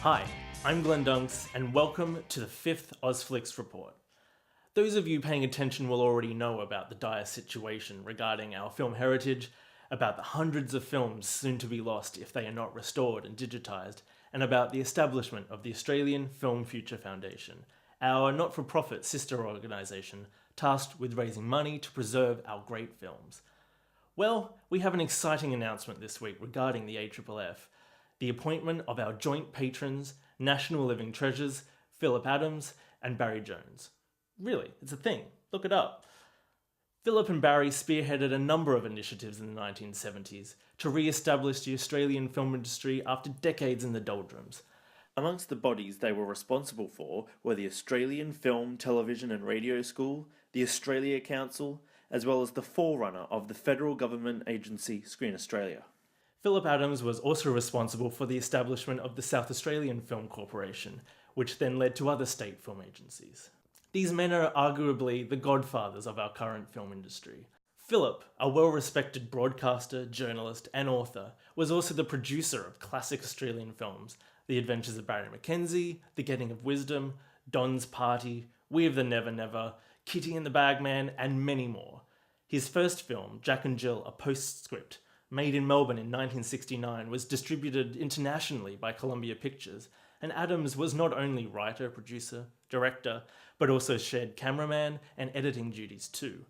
Hi, I'm Glenn Dunks, and welcome to the 5th Ozflix Report. Those of you paying attention will already know about the dire situation regarding our film heritage, about the hundreds of films soon to be lost if they are not restored and digitised, and about the establishment of the Australian Film Future Foundation, our not-for-profit sister organisation tasked with raising money to preserve our great films. Well, we have an exciting announcement this week regarding the AFFF, the appointment of our joint patrons, National Living Treasures, Phillip Adams and Barry Jones. Really, it's a thing. Look it up. Phillip and Barry spearheaded a number of initiatives in the 1970s to re-establish the Australian film industry after decades in the doldrums. Amongst the bodies they were responsible for were the Australian Film, Television and Radio School, the Australia Council, as well as the forerunner of the federal government agency Screen Australia. Phillip Adams was also responsible for the establishment of the South Australian Film Corporation, which then led to other state film agencies. These men are arguably the godfathers of our current film industry. Phillip, a well-respected broadcaster, journalist and author, was also the producer of classic Australian films, The Adventures of Barry Mackenzie, The Getting of Wisdom, Don's Party, We of the Never Never, Kitty and the Bagman, and many more. His first film, Jack and Jill, a Postscript, made in Melbourne in 1969, was distributed internationally by Columbia Pictures, and Adams was not only writer, producer, director, but also shared cameraman and editing duties too.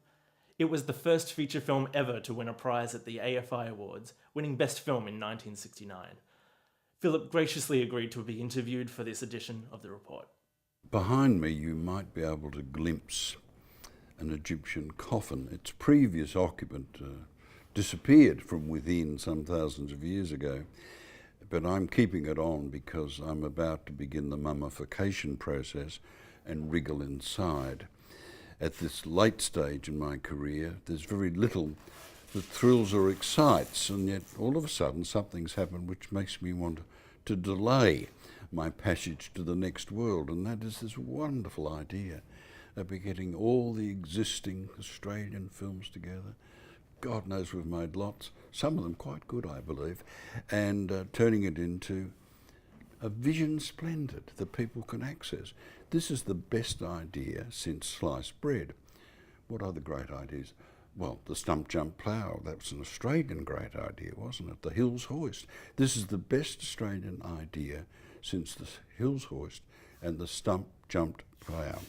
It was the first feature film ever to win a prize at the AFI Awards, winning Best Film in 1969. Phillip graciously agreed to be interviewed for this edition of the report. Behind me you might be able to glimpse an Egyptian coffin. Its previous occupant disappeared from within some thousands of years ago, but I'm keeping it on because I'm about to begin the mummification process and wriggle inside. At this late stage in my career, there's very little that thrills or excites, and yet all of a sudden something's happened which makes me want to delay my passage to the next world, and that is this wonderful idea of getting all the existing Australian films together. God knows we've made lots, some of them quite good, I believe, and turning it into a vision splendid that people can access. This is the best idea since sliced bread. What other great ideas? Well, the stump jump plough, that was an Australian great idea, wasn't it? The Hills Hoist. This is the best Australian idea since the Hills Hoist and the stump jumped plough.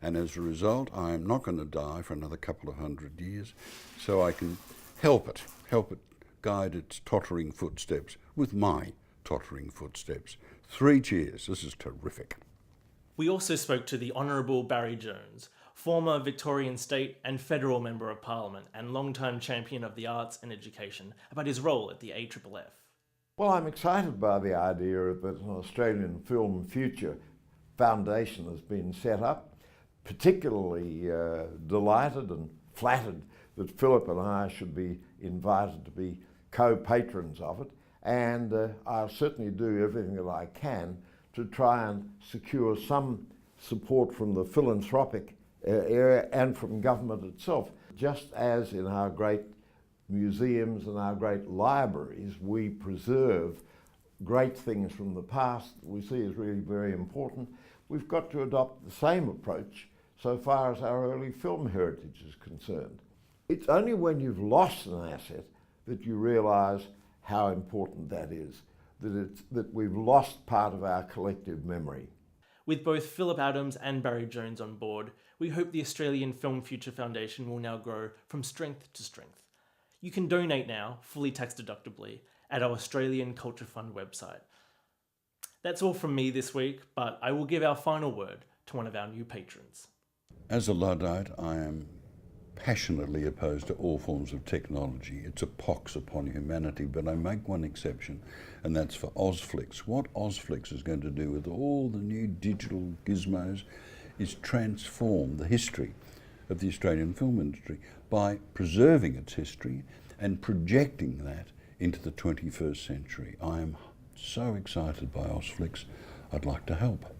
And as a result, I am not going to die for another couple of 100 years, so I can help it guide its tottering footsteps with my tottering footsteps. 3 cheers, this is terrific. We also spoke to the Honourable Barry Jones, former Victorian State and Federal Member of Parliament and long-time champion of the arts and education, about his role at the AFFF. Well, I'm excited by the idea that an Australian Film Future Foundation has been set up. Particularly delighted and flattered that Phillip and I should be invited to be co-patrons of it, and I'll certainly do everything that I can to try and secure some support from the philanthropic area and from government itself. Just as in our great museums and our great libraries, we preserve great things from the past that we see as really very important, we've got to adopt the same approach so far as our early film heritage is concerned. It's only when you've lost an asset that you realise how important that is, that we've lost part of our collective memory. With both Phillip Adams and Barry Jones on board, we hope the Australian Film Future Foundation will now grow from strength to strength. You can donate now, fully tax-deductibly, at our Australian Culture Fund website. That's all from me this week, but I will give our final word to one of our new patrons. As a Luddite, I am passionately opposed to all forms of technology. It's a pox upon humanity, but I make one exception, and that's for Ozflix. What Ozflix is going to do with all the new digital gizmos is transform the history of the Australian film industry by preserving its history and projecting that into the 21st century. I am so excited by Ozflix, I'd like to help.